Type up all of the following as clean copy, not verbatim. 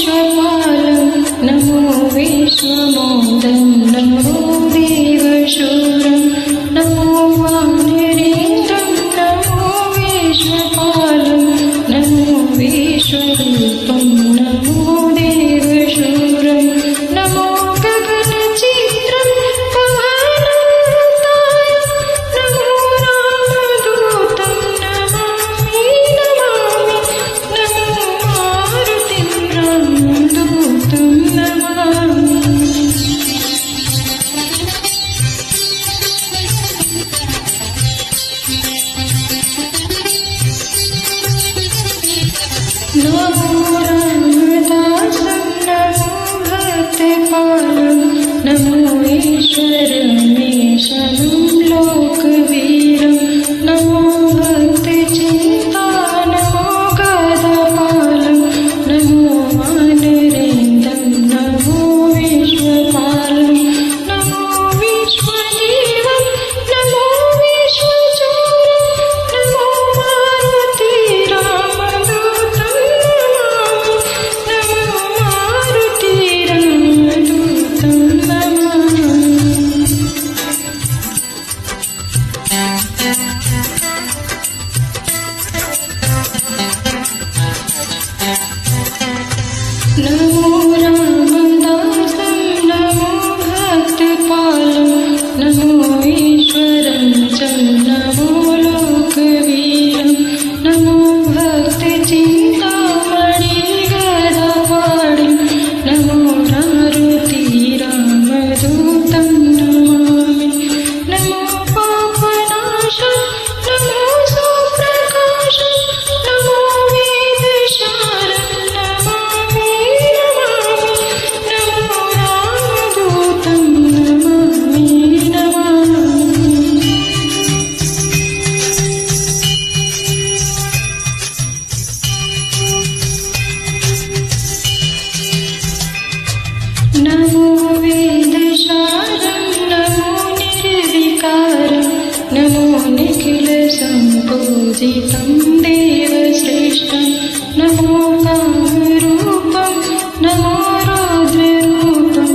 विश्वपालं नमो विश्वमोदं नमो देवशूरं नमो वानरेन्द्रं नमो विश्वपालं नमो विश्वरूपं नमो देवशूरं नमो गगनचित्रं पवनताय नमो रामदूतं नमामि नमामि नमो मारुतिं रामदूतं नमामि। नमो रामदासं नमो भक्तपालं नमो ईश्वरमीशं लोकवीरं नमो भक्तचिन्ता नमो गदापालं नमो वानरेन्द्रं नमो विश्वपालं नमो विश्वदेवं नमो विश्वचूरं नमो मारुति रामदूतं नमामि नमो मारुति रामदूतं नमामि। नमो रामदासं नमो भक्तपालं नमो ईश्वरं च नमो लोकवीरं नमो भक्तचिन्तामणि गदापाणिं नमो मारुति रामदूतं नमामि नमो पापनाशं नमो सुप्रकाशं नमो वेदशारं नमामि नमामि नमो रामदूतं नमामि नमामि। नमो वेदशारं नमो निर्विकारं नमो निखिलसम्पूजितं देवश्रेष्ठं नमो कामरूपं नमो रौद्ररूपं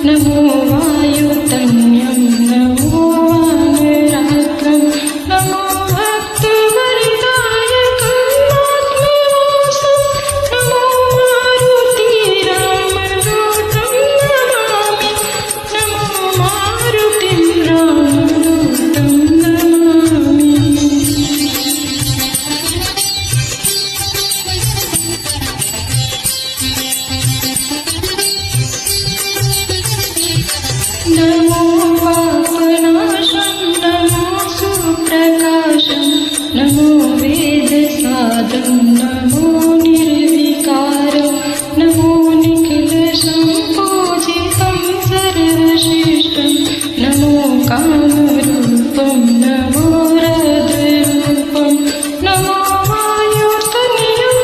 नमो वायुतन्यं नमो वानरात्रं नमो भक्तवरदायकं आत्मवासं नमो मारुति रामदूतं नमामि नमो मारुतिं रामदूतं नमामि। नमो पापनाशं नमो सुप्रकाशं नमो वेदसादं नमो निर्विकारं नमो निखिलसम्पूजितं सर्वश्रेष्ठं नमो कामरूपं नमो रौद्ररूपं नमो वायुतनयं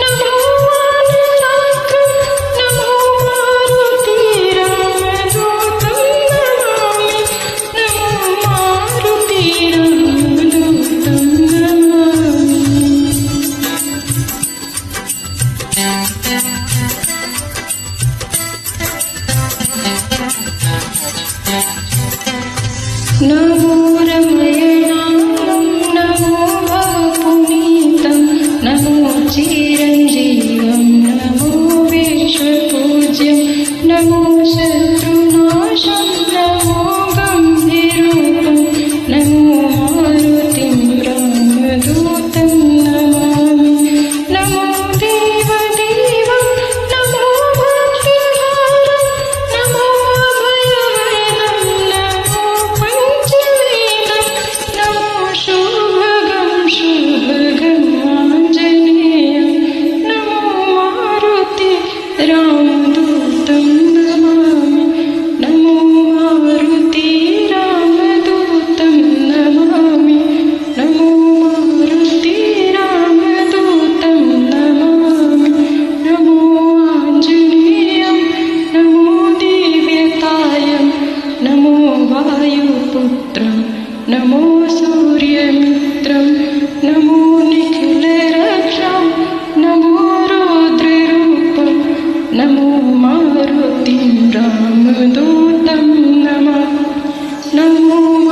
नमो वानरात्रं नमो मारुति रामदूतं नमामि नमो मारुति रामदूतं नमामि। नमो रमयणानं नमो भवपुनीतं नमो चिरञ्जीवं नमो विश्वपूज्यं नमो शत्रुनाशं नमो गम्भीरूपं नमो मारुतिं रामदूतं नमामि नमो देवदेवं नमो भक्तिहारं नमो अभयवरदं नमो पञ्चवेदं नमो शुभगं शुभगं आञ्जनेयं नमो मारुति रामदूतं नमामि नमो मारुति रामदूतं नमामि नमो मारुति रामदूतं नमामि नमो आञ्जनेयं नमो दिव्यकायं नमो वायुपुत्रं नमो सूर्यमित्रं नमो निखिलरक्षं नमो रौद्ररूपं नमो मारुतिं रामदूतं नमः नमो